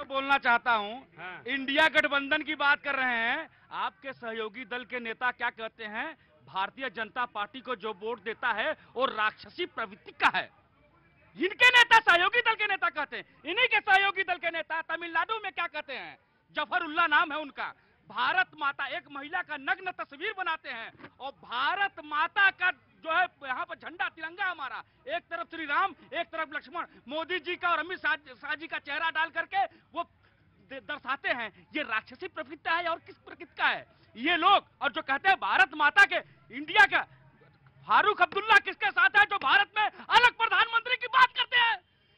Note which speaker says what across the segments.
Speaker 1: बोलना चाहता हूँ।
Speaker 2: हाँ।
Speaker 1: इंडिया गठबंधन की बात कर रहे हैं, आपके सहयोगी दल के नेता क्या कहते हैं, भारतीय जनता पार्टी को जो वोट देता है वो राक्षसी प्रवृत्ति का है। इनके नेता सहयोगी दल के नेता कहते हैं, इन्हीं के सहयोगी दल के नेता तमिलनाडु में क्या कहते हैं, जफरुल्ला नाम है उनका, भारत माता, एक महिला का नग्न तस्वीर बनाते हैं और भारत माता का जो है यहाँ पर झंडा तिरंगा हमारा, एक तरफ श्री राम एक तरफ लक्ष्मण, मोदी जी का और अमित शाह जी का चेहरा डाल करके वो दर्शाते हैं। ये राक्षसी प्रवृत्ति है और किस प्रकृति का है ये लोग। और जो कहते हैं भारत माता के, इंडिया का फारूक अब्दुल्ला किसके साथ है जो भारत में अलग प्रधानमंत्री की बात करते हैं,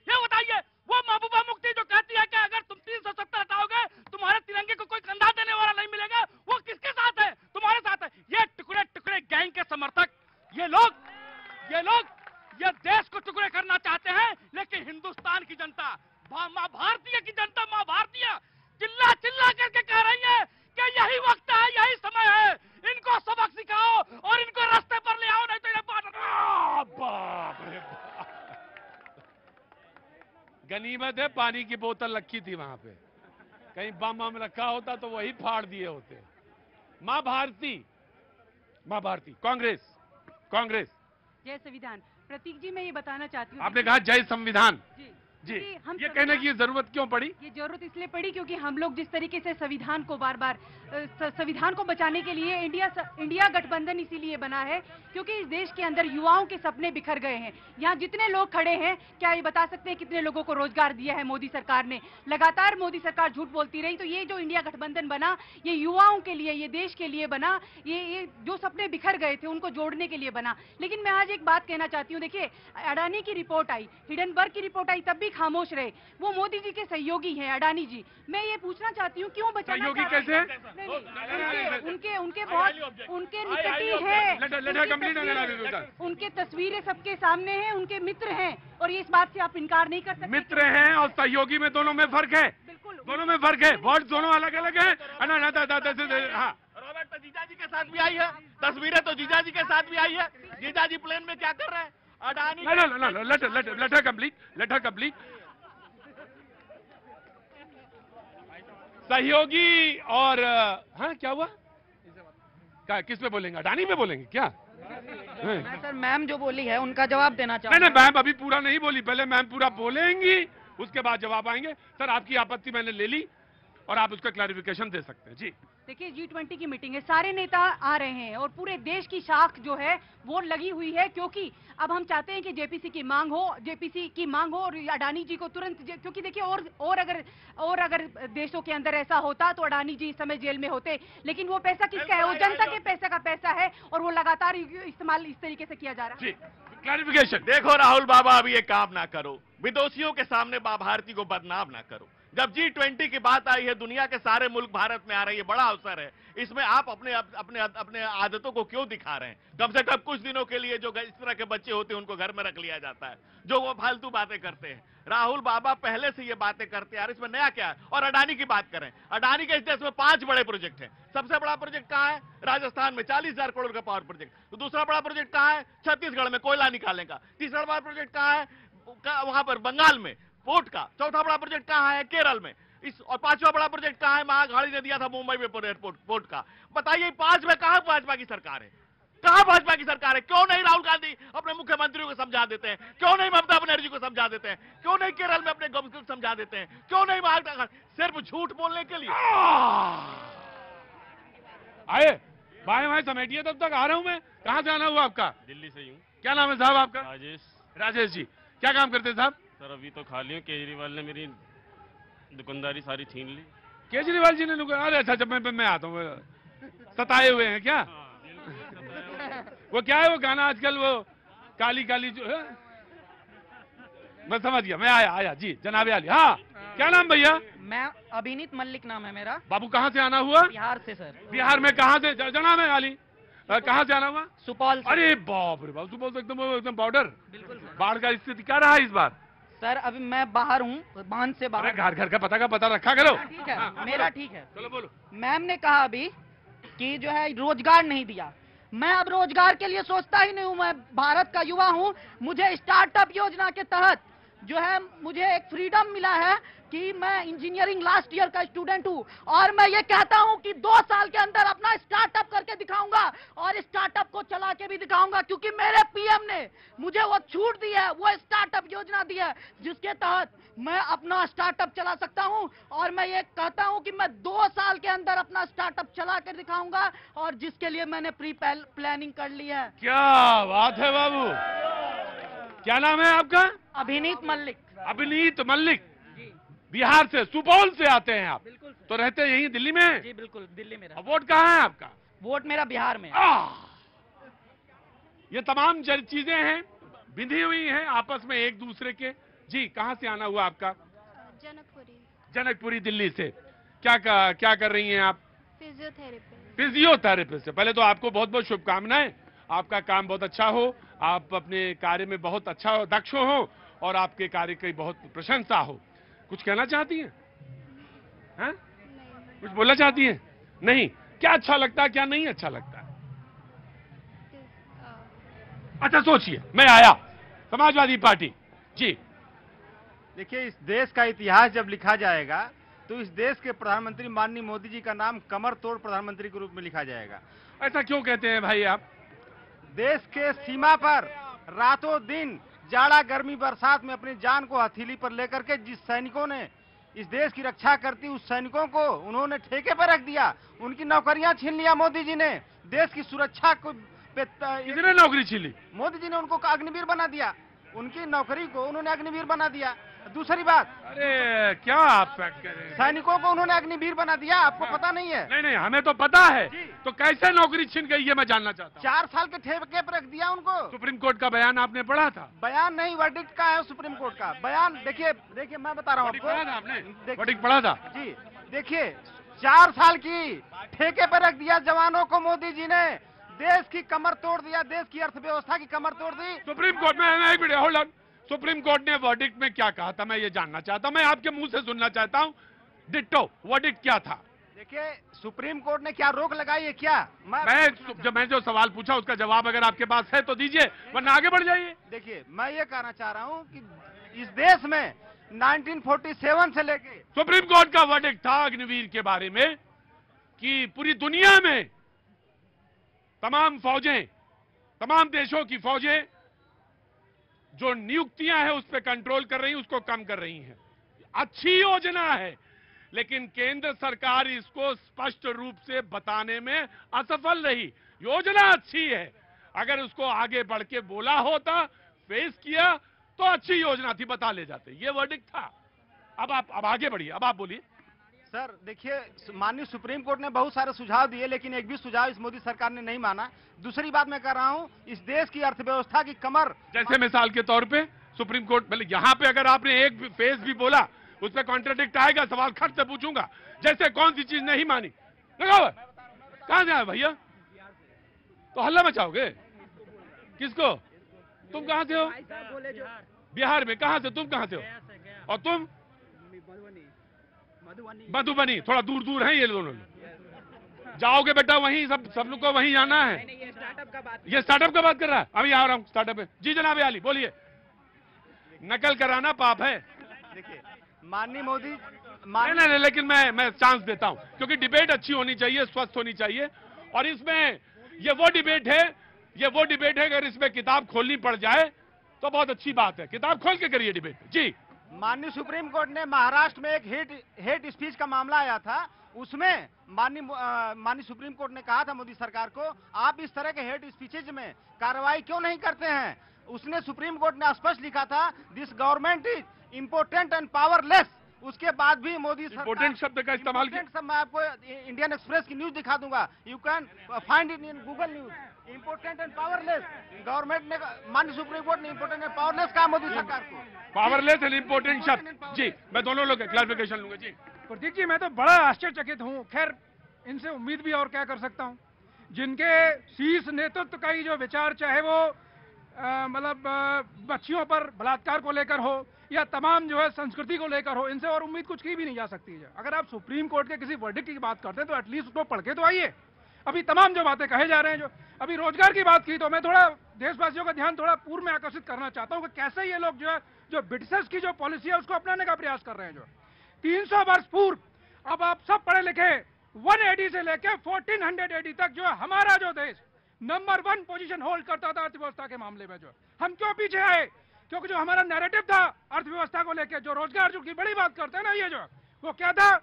Speaker 1: ये बताइए। वो महबूबा मुफ्ती जो कहती है कि अगर तुम 370 हटाओगे तुम्हारे तिरंगे को कोई कंधा देने वाला नहीं मिलेगा, वो किसके साथ है, तुम्हारे साथ है। ये टुकड़े टुकड़े गैंग के समर्थक, ये लोग ये देश को टुकड़े करना चाहते हैं। लेकिन हिंदुस्तान की जनता, माँ भारतीय की जनता, माँ भारतीय चिल्ला चिल्ला करके कह रही है कि यही वक्त है, यही समय है, इनको सबक सिखाओ और इनको रास्ते पर ले आओ, नहीं तो
Speaker 2: बाप रे बाप। गनीमत है पानी की बोतल रखी थी वहां पे, कहीं बम बम रखा होता तो वही फाड़ दिए होते। माँ भारती कांग्रेस
Speaker 3: जय संविधान। प्रतीक जी, मैं ये बताना चाहती हूँ,
Speaker 2: आपने कहा जय संविधान जी,
Speaker 3: हम
Speaker 2: ये कहने की जरूरत क्यों पड़ी?
Speaker 3: ये जरूरत इसलिए पड़ी क्योंकि हम लोग जिस तरीके से संविधान को बार बार संविधान को बचाने के लिए इंडिया गठबंधन इसीलिए बना है क्योंकि इस देश के अंदर युवाओं के सपने बिखर गए हैं। यहाँ जितने लोग खड़े हैं, क्या ये बता सकते हैं कितने लोगों को रोजगार दिया है मोदी सरकार ने? लगातार मोदी सरकार झूठ बोलती रही। तो ये जो इंडिया गठबंधन बना, ये युवाओं के लिए, ये देश के लिए बना, ये जो सपने बिखर गए थे उनको जोड़ने के लिए बना। लेकिन मैं आज एक बात कहना चाहती हूँ, देखिए अडानी की रिपोर्ट आई, हिडनबर्ग की रिपोर्ट आई, तब भी खामोश रहे। वो मोदी जी के सहयोगी हैं अडानी जी। मैं ये पूछना चाहती हूँ क्यों बचाना
Speaker 2: सहयोगी कैसे?
Speaker 3: उनके बहुत उनके निकटी है, उनके तस्वीरें सबके सामने हैं, उनके मित्र हैं और ये इस बात से आप इनकार नहीं कर सकते।
Speaker 2: मित्र हैं और सहयोगी में दोनों में फर्क है,
Speaker 3: बिल्कुल
Speaker 2: दोनों में फर्क है, वोट दोनों अलग अलग है। हाँ,
Speaker 1: रॉबर्ट तो जीजा जी के साथ भी आई है, तस्वीरें तो जीजा जी के साथ भी आई है। जीजा जी प्लेन में क्या कर रहे हैं? Adani
Speaker 2: let her complete. सहयोगी और हाँ क्या हुआ, किस पे बोलेंगे? अडानी पे बोलेंगे क्या?
Speaker 4: मैं सर मैम जो बोली है उनका जवाब देना चाहूँगा।
Speaker 2: नहीं मैम अभी पूरा नहीं बोली, पहले मैम पूरा बोलेंगी उसके बाद जवाब आएंगे। सर आपकी आपत्ति मैंने ले ली और आप उसका क्लैरिफिकेशन दे सकते हैं जी।
Speaker 3: देखिए G20 की मीटिंग है, सारे नेता आ रहे हैं और पूरे देश की शाख जो है वो लगी हुई है क्योंकि अब हम चाहते हैं कि जेपीसी की मांग हो और अडानी जी को तुरंत, क्योंकि देखिए और अगर देशों के अंदर ऐसा होता तो अडानी जी इस समय जेल में होते। लेकिन वो पैसा किसका है? वो जनता के पैसे का पैसा है और वो लगातार इस्तेमाल इस तरीके से किया जा रहा है।
Speaker 2: क्लैरिफिकेशन।
Speaker 1: देखो राहुल बाबा, अब ये काम ना करो, विदेशियों के सामने माँ भारती को बदनाम ना करो। जब G20 की बात आई है, दुनिया के सारे मुल्क भारत में आ रहे हैं, ये बड़ा अवसर है। इसमें आप अपने आदतों को क्यों दिखा रहे हैं? कम से कम कुछ दिनों के लिए जो इस तरह के बच्चे होते हैं उनको घर में रख लिया जाता है, जो वो फालतू बातें करते हैं। राहुल बाबा पहले से ये बातें करते हैं, इसमें नया क्या है? और अडानी की बात करें, अडानी के इस देश में 5 बड़े प्रोजेक्ट हैं। सबसे बड़ा प्रोजेक्ट कहाँ है? राजस्थान में 40,000 करोड़ का पावर प्रोजेक्ट। तो दूसरा बड़ा प्रोजेक्ट कहाँ है? छत्तीसगढ़ में कोयला निकालने का। तीसरा बड़ा प्रोजेक्ट कहाँ है? वहां पर बंगाल में पोर्ट का। चौथा बड़ा प्रोजेक्ट कहाँ है? केरल में। और 5वां बड़ा प्रोजेक्ट कहाँ है? महागाड़ी ने दिया था मुंबई में एयरपोर्ट पोर्ट का। बताइए 5 में कहाँ भाजपा की सरकार है? कहाँ भाजपा की सरकार है? क्यों नहीं राहुल गांधी अपने मुख्यमंत्रियों को समझा देते हैं? क्यों नहीं ममता बनर्जी को समझा देते हैं? क्यों नहीं केरल में अपने गवर्नमेंट को समझा देते हैं? क्यों नहीं महाराष्ट्र? सिर्फ झूठ बोलने के लिए।
Speaker 2: आए भाई समेटिए, तब तक आ रहा हूं मैं। कहाँ से आना हुआ आपका?
Speaker 5: दिल्ली से हूँ।
Speaker 2: क्या नाम है साहब आपका?
Speaker 5: राजेश
Speaker 2: जी। क्या काम करते हैं साहब?
Speaker 5: सर अभी तो खाली हूँ, केजरीवाल ने मेरी दुकानदारी सारी छीन ली।
Speaker 2: केजरीवाल जी ने अरे अच्छा जब मैं आता हूँ, सताए हुए हैं क्या? वो क्या है वो गाना आजकल, वो काली काली जो है, मैं समझ गया, मैं आया जी। जनाबे आली। हाँ क्या नाम भैया?
Speaker 4: मैं अभिनीत मल्लिक नाम है मेरा।
Speaker 2: बाबू कहाँ से आना हुआ?
Speaker 4: बिहार से सर।
Speaker 2: बिहार में कहाँ से? जनाब है आली। कहाँ से आना हुआ?
Speaker 4: सुपौल से।
Speaker 2: अरे बाप रे बाप, सुपौल से एकदम बॉर्डर।
Speaker 4: बिल्कुल सर।
Speaker 2: बाढ़ का स्थिति क्या रहा है इस बार?
Speaker 4: सर अभी मैं बाहर हूँ, बांध से बाहर।
Speaker 2: घर का पता रखा करो।
Speaker 4: ठीक है, मेरा ठीक है।
Speaker 2: चलो बोलो।
Speaker 4: मैम ने कहा अभी कि जो है रोजगार नहीं दिया। मैं अब रोजगार के लिए सोचता ही नहीं हूँ। मैं भारत का युवा हूँ, मुझे स्टार्टअप योजना के तहत जो है मुझे एक फ्रीडम मिला है कि मैं इंजीनियरिंग लास्ट ईयर का स्टूडेंट हूं और मैं ये कहता हूं कि 2 साल के अंदर अपना स्टार्टअप करके दिखाऊंगा और स्टार्टअप को चला के भी दिखाऊंगा, क्योंकि मेरे पीएम ने मुझे वो छूट दी है, वो स्टार्टअप योजना दी है जिसके तहत मैं अपना स्टार्टअप चला सकता हूं। और मैं ये कहता हूं कि मैं 2 साल के अंदर अपना स्टार्टअप चला कर दिखाऊंगा और जिसके लिए मैंने प्री प्लानिंग कर ली है।
Speaker 2: क्या बात है बाबू, क्या नाम है आपका?
Speaker 4: अभिनीत मल्लिक।
Speaker 2: अभिनीत मल्लिक, बिहार से, सुपौल से आते हैं आप?
Speaker 4: बिल्कुल
Speaker 2: तो रहते यहीं दिल्ली में?
Speaker 4: जी बिल्कुल, दिल्ली में।
Speaker 2: अब वोट कहाँ है आपका?
Speaker 4: वोट मेरा बिहार में।
Speaker 2: ये तमाम चीजें हैं, बिंधी हुई हैं आपस में एक दूसरे के। जी, कहाँ से आना हुआ आपका?
Speaker 6: जनकपुरी।
Speaker 2: जनकपुरी, दिल्ली से। क्या कर रही हैं आप?
Speaker 6: फिजियोथेरेपी।
Speaker 2: फिजियोथेरेपी से। पहले तो आपको बहुत बहुत शुभकामनाएं, आपका काम बहुत अच्छा हो, आप अपने कार्य में बहुत अच्छा हो, दक्ष हो और आपके कार्य की बहुत प्रशंसा हो। कुछ कहना चाहती हैं? हैं? कुछ बोलना चाहती हैं? नहीं? क्या अच्छा लगता है, क्या नहीं अच्छा लगता है? अच्छा सोचिए, मैं आया, समाजवादी पार्टी। जी,
Speaker 7: देखिए, इस देश का इतिहास जब लिखा जाएगा तो इस देश के प्रधानमंत्री माननीय मोदी जी का नाम कमर तोड़ प्रधानमंत्री के रूप में लिखा जाएगा।
Speaker 2: ऐसा क्यों कहते हैं भाई आप?
Speaker 7: देश के सीमा पर रातों दिन जाड़ा गर्मी बरसात में अपनी जान को हथेली पर लेकर के जिस सैनिकों ने इस देश की रक्षा करती, उस सैनिकों को उन्होंने ठेके पर रख दिया, उनकी नौकरियां छीन लिया मोदी जी ने। देश की सुरक्षा को
Speaker 2: कितने नौकरी छीनी?
Speaker 7: मोदी जी ने उनको अग्निवीर बना दिया, उनकी नौकरी को उन्होंने अग्निवीर बना दिया। दूसरी बात,
Speaker 2: अरे क्या आप करें,
Speaker 7: सैनिकों को उन्होंने अग्निवीर बना दिया, आपको पता नहीं है?
Speaker 2: नहीं, हमें तो पता है। तो कैसे नौकरी छीन गई, ये मैं जानना चाहता हूँ।
Speaker 7: 4 साल के ठेके पर रख दिया उनको।
Speaker 2: सुप्रीम कोर्ट का बयान आपने पढ़ा था?
Speaker 7: बयान नहीं, वर्डिक्ट का है सुप्रीम कोर्ट का बयान। देखिए मैं बता रहा हूँ आपको।
Speaker 2: आपने वर्डिक्ट पढ़ा था?
Speaker 7: जी देखिए, 4 साल की ठेके पर रख दिया जवानों को मोदी जी ने, देश की कमर तोड़ दिया, देश की अर्थव्यवस्था की कमर तोड़ दी।
Speaker 2: सुप्रीम कोर्ट में, एक minute hold on, supreme court ने वर्डिक्ट में क्या कहा था, मैं ये जानना चाहता हूं, मैं आपके मुंह से सुनना चाहता हूं। डिट्टो, वर्डिक्ट क्या था?
Speaker 7: देखिए, सुप्रीम कोर्ट ने क्या रोक लगाई है क्या?
Speaker 2: मैं जो सवाल पूछा उसका जवाब अगर आपके पास है तो दीजिए, वरना आगे बढ़ जाइए।
Speaker 7: देखिए, मैं ये कहना चाह रहा हूं कि इस देश में 1947 से लेके
Speaker 2: सुप्रीम कोर्ट का वर्डिक्ट था अग्निवीर के बारे में कि पूरी दुनिया में तमाम फौजें, तमाम देशों की फौजें जो नियुक्तियां हैं उस पर कंट्रोल कर रही हैं, उसको कम कर रही हैं। अच्छी योजना है, लेकिन केंद्र सरकार इसको स्पष्ट रूप से बताने में असफल रही। योजना अच्छी है, अगर उसको आगे बढ़ के बोला होता, फेस किया तो अच्छी योजना थी, बता ले जाते। ये वर्डिक्ट था। अब आगे बढ़िए, अब आप बोलिए।
Speaker 7: सर देखिए, माननीय सुप्रीम कोर्ट ने बहुत सारे सुझाव दिए, लेकिन एक भी सुझाव इस मोदी सरकार ने नहीं माना। दूसरी बात मैं कह रहा हूं, इस देश की अर्थव्यवस्था की कमर,
Speaker 2: जैसे मिसाल के तौर पे सुप्रीम कोर्ट, मतलब यहाँ पे अगर आपने एक फेज भी बोला उस पर कॉन्ट्राडिक्ट आएगा, सवाल खट से पूछूंगा। जैसे कौन सी चीज नहीं मानी? लगाओ, कहां से आए भैया? तो हल्ला मचाओगे किसको? तुम कहां से हो? बिहार में। कहां से? तुम कहां से हो? और तुम? मधुबनी। थोड़ा दूर दूर है ये दोनों। जाओगे बेटा वहीं, सब लोग को वहीं जाना है। ये स्टार्टअप का बात कर रहा है। अभी आ रहा हूँ स्टार्टअप में। जी जनाब आली, बोलिए। नकल कराना पाप है।
Speaker 7: देखिए, माननीय मोदी
Speaker 2: नहीं, लेकिन मैं चांस देता हूं, क्योंकि डिबेट अच्छी होनी चाहिए, स्वस्थ होनी चाहिए। और इसमें ये वो डिबेट है अगर इसमें किताब खोलनी पड़ जाए तो बहुत अच्छी बात है। किताब खोल के करिए डिबेट। जी,
Speaker 7: माननीय सुप्रीम कोर्ट ने महाराष्ट्र में एक हेट स्पीच का मामला आया था, उसमें माननीय सुप्रीम कोर्ट ने कहा था मोदी सरकार को, आप इस तरह के हेट स्पीचेज में कार्रवाई क्यों नहीं करते हैं? उसने सुप्रीम कोर्ट ने स्पष्ट लिखा था, this government is important and powerless. उसके बाद भी मोदी सरकार,
Speaker 2: इम्पोर्टेंट शब्द का इस्तेमाल किया।
Speaker 7: मैं आपको इंडियन एक्सप्रेस की न्यूज दिखा दूंगा, you can find it in Google news. Important and powerless, government ने, माननीय सुप्रीम कोर्ट ने इम्पोर्टेंट एंड पावरलेस कहा मोदी सरकार को।
Speaker 2: पावरलेस एंड इम्पोर्टेंट शब्द। जी, मैं दोनों लोग क्लैरिफिकेशन लूंगा। जी
Speaker 8: प्रतीक जी, मैं तो बड़ा आश्चर्यचकित हूँ। खैर, इनसे उम्मीद भी और क्या कर सकता हूँ, जिनके शीर्ष नेतृत्व का ही जो विचार, चाहे वो मतलब बच्चियों पर बलात्कार को लेकर हो या तमाम जो है संस्कृति को लेकर हो, इनसे और उम्मीद कुछ की भी नहीं जा सकती है। अगर आप सुप्रीम कोर्ट के किसी वर्डिक्ट की बात करते हैं तो एटलीस्ट उसको पढ़ के तो आइए। अभी तमाम जो बातें कहे जा रहे हैं, जो अभी रोजगार की बात की, तो मैं थोड़ा देशवासियों का ध्यान थोड़ा पूर्व में आकर्षित करना चाहता हूं कि कैसे ये लोग जो है, जो ब्रिटिशर्स की जो पॉलिसी है उसको अपनाने का प्रयास कर रहे हैं। जो 300 वर्ष पूर्व, अब आप सब पढ़े लिखे, 180 से लेकर 1400 AD तक जो है हमारा जो देश नंबर 1 पोजीशन होल्ड करता था अर्थव्यवस्था के मामले में। जो हम क्यों पीछे आए? क्योंकि जो हमारा नैरेटिव था अर्थव्यवस्था को लेकर, जो रोजगार जो की बड़ी बात करते हैं ना, ये जो वो क्या था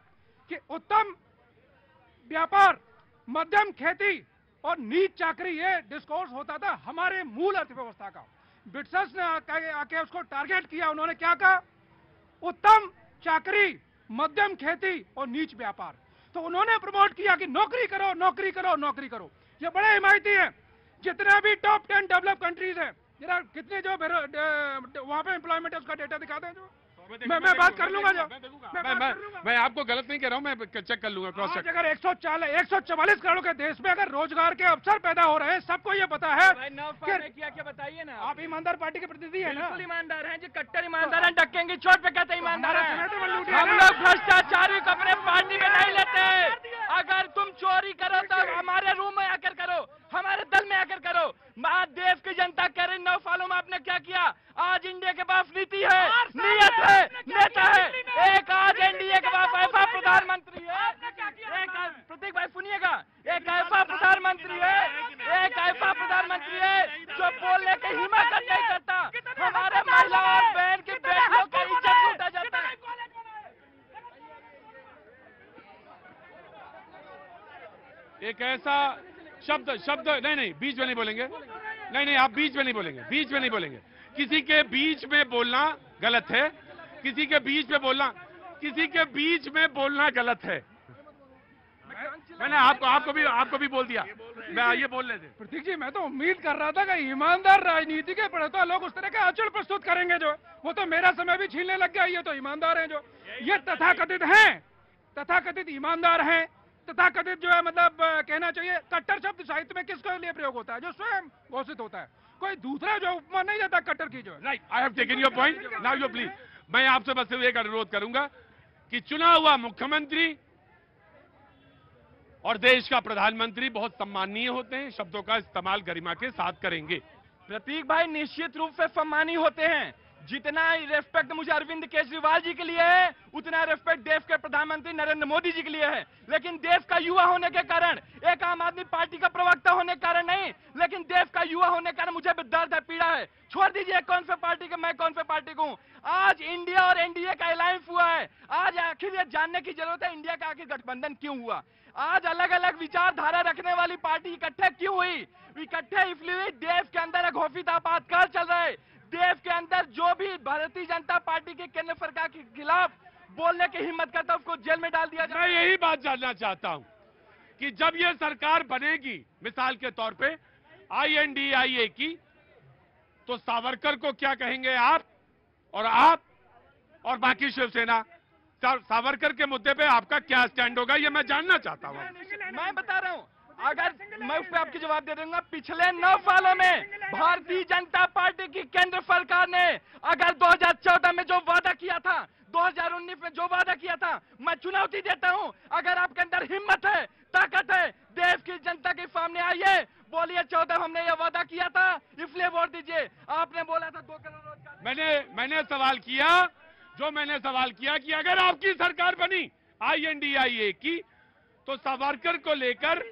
Speaker 8: कि उत्तम व्यापार, मध्यम खेती और नीच चाकरी, ये डिस्कोर्स होता था हमारे मूल अर्थव्यवस्था का। ब्रिटिशर्स ने आके उसको टारगेट किया। उन्होंने क्या कहा? उत्तम चाकरी, मध्यम खेती और नीच व्यापार। तो उन्होंने प्रमोट किया कि नौकरी करो, नौकरी करो, नौकरी करो। ये बड़े हिमायती हैं। जितने भी टॉप 10 डेवलप कंट्रीज हैं, जरा कितने जो वहां पे एम्प्लॉयमेंट है उसका डेटा दिखा दें। जो मैं बात कर लूंगा। जो
Speaker 2: मैं आपको गलत नहीं कह रहा हूं, मैं चेक कर लूंगा, क्रॉस चेक।
Speaker 8: अगर 144 करोड़ के देश में अगर रोजगार के अवसर पैदा हो रहे हैं, सबको ये पता है
Speaker 1: क्या बताइए ना।
Speaker 8: आप ईमानदार पार्टी के प्रतिनिधि है ना?
Speaker 1: ईमानदार हैं जी, कट्टर ईमानदार हैं, डक्के की चोट पे कहते ईमानदार हैं। हम
Speaker 8: हम
Speaker 1: लोग भ्रष्टाचारी को अपने पार्टी में नहीं लेते। अगर तुम चोरी करो तो हमारे रूम में आकर करो, हमारे दल में आकर करो। आज देश की जनता कह रही 9 सालों में आपने क्या किया? आज इंडिया के पास नीति है, नियत है, नेता है। एक आज एनडीए के पास ऐसा प्रधानमंत्री है, एक प्रतीक भाई सुनिएगा, एक ऐसा प्रधानमंत्री है, एक ऐसा प्रधानमंत्री है जो बोलने की हिम्मत नहीं करता। हमारे महिला और बहन की बेटियों की इज्जत लूटा जाता है।
Speaker 2: एक ऐसा शब्द नहीं, बीच में नहीं बोलेंगे। नहीं, आप बीच में नहीं बोलेंगे, बीच में नहीं बोलेंगे। किसी के बीच में बोलना गलत है। किसी के बीच में बोलना गलत है। मैंने आपको भी बोल दिया। मैं ये बोल रहे थे।
Speaker 8: प्रतीक जी, मैं तो उम्मीद कर रहा था कि ईमानदार राजनीति के पढ़ता लोग उस तरह का अचल प्रस्तुत करेंगे। जो वो तो मेरा समय भी छीनने लग गया। ये तो ईमानदार हैं, जो ये तथाकथित हैं, तथाकथित ईमानदार हैं, तथाकथित जो है मतलब कहना चाहिए। कट्टर शब्द साहित्य में किसके लिए प्रयोग होता है? जो स्वयं घोषित होता है। कोई दूसरा जो उपमा नहीं देता कट्टर की। जो
Speaker 2: right, I have taken your point, now you please. मैं आपसे बस एक अनुरोध करूंगा कि चुना हुआ मुख्यमंत्री और देश का प्रधानमंत्री बहुत सम्माननीय होते हैं। शब्दों का इस्तेमाल गरिमा के साथ करेंगे।
Speaker 1: प्रतीक भाई निश्चित रूप से सम्मानी होते हैं। जितना रेस्पेक्ट मुझे अरविंद केजरीवाल जी के लिए है, उतना रेस्पेक्ट देश के प्रधानमंत्री नरेंद्र मोदी जी के लिए है। लेकिन देश का युवा होने के कारण, एक आम आदमी पार्टी का प्रवक्ता होने के कारण नहीं, लेकिन देश का युवा होने के कारण मुझे भी दर्द है, पीड़ा है। छोड़ दीजिए कौन से पार्टी के, मैं कौन से पार्टी को हूं। आज इंडिया और एनडीए का अलायंस हुआ है। आज आखिर ये जानने की जरूरत है इंडिया का आखिर गठबंधन क्यों हुआ। आज अलग अलग विचारधारा रखने वाली पार्टी इकट्ठे क्यों हुई? इकट्ठे इसलिए देश के अंदर एक घोषित आपातकाल चल रहा है। देश के अंदर जो भी भारतीय जनता पार्टी के केंद्र सरकार के खिलाफ बोलने की हिम्मत करता है उसको जेल में डाल दिया जाए।
Speaker 2: मैं यही बात जानना चाहता हूं कि जब ये सरकार बनेगी, मिसाल के तौर पे INDIA की, तो सावरकर को क्या कहेंगे आप और बाकी शिवसेना? सावरकर के मुद्दे पे आपका क्या स्टैंड होगा, ये मैं जानना चाहता हूं।
Speaker 1: मैं बता रहा हूं, अगर मैं उस पर आपकी जवाब दे दूंगा। पिछले 9 सालों में भारतीय जनता पार्टी की केंद्र सरकार ने अगर 2014 में जो वादा किया था, 2019 में जो वादा किया था, मैं चुनौती देता हूं। अगर आपके अंदर हिम्मत है, ताकत है, देश की जनता के सामने आइए, बोलिए 14 हमने ये वादा किया था, इसलिए वोट दीजिए। आपने बोला था 2 करोड़ रोजगार।
Speaker 2: मैंने सवाल किया कि अगर आपकी सरकार बनी INDIA की, तो सावरकर को लेकर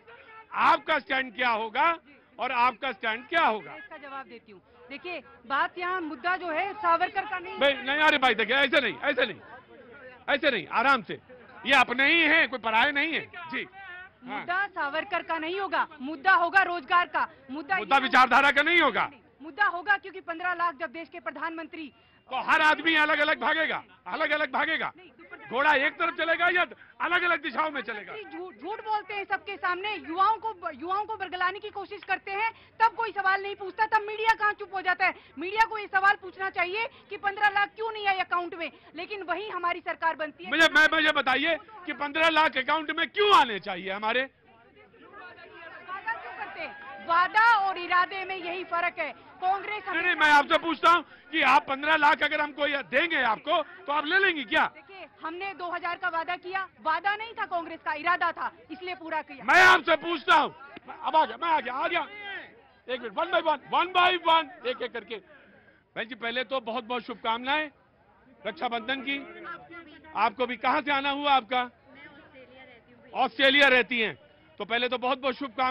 Speaker 2: आपका स्टैंड क्या होगा और आपका स्टैंड क्या होगा?
Speaker 3: इसका जवाब देती हूँ। देखिए, बात यहाँ मुद्दा जो है सावरकर का
Speaker 2: नहीं अरे भाई देखिए, ऐसे नहीं, आराम से। ये अपने ही हैं, कोई पराये नहीं है जी।
Speaker 3: मुद्दा सावरकर का नहीं होगा, मुद्दा होगा रोजगार का।
Speaker 2: मुद्दा विचारधारा का नहीं होगा।
Speaker 3: मुद्दा होगा क्योंकि 15 लाख जब देश के प्रधानमंत्री,
Speaker 2: तो हर आदमी अलग अलग भागेगा। घोड़ा एक तरफ चलेगा या अलग अलग दिशाओं में चलेगा?
Speaker 3: झूठ बोलते हैं सबके सामने, युवाओं को बरगलाने की कोशिश करते हैं, तब कोई सवाल नहीं पूछता, तब मीडिया कहाँ चुप हो जाता है। मीडिया को ये सवाल पूछना चाहिए कि 15 लाख क्यों नहीं आए अकाउंट में, लेकिन वही हमारी सरकार बनती है।
Speaker 2: मुझे बताइए कि 15 लाख अकाउंट में क्यों आने चाहिए हमारे?
Speaker 3: वादा क्यों करते हैं? वादा और इरादे में यही फर्क है। कांग्रेस
Speaker 2: नहीं, मैं आपसे पूछता हूँ कि आप 15 लाख अगर हमको देंगे आपको, तो आप ले लेंगी क्या?
Speaker 3: देखिए, हमने 2000 का वादा किया, वादा नहीं था कांग्रेस का, इरादा था, इसलिए पूरा किया।
Speaker 2: मैं आपसे पूछता हूँ, अब आ गया। एक मिनट, वन बाय वन, एक एक करके। बहन जी, पहले तो बहुत बहुत शुभकामनाएं रक्षाबंधन की। आपको भी। कहाँ से आना हुआ आपका? ऑस्ट्रेलिया रहती हैं, तो पहले तो बहुत बहुत शुभकामनाएं।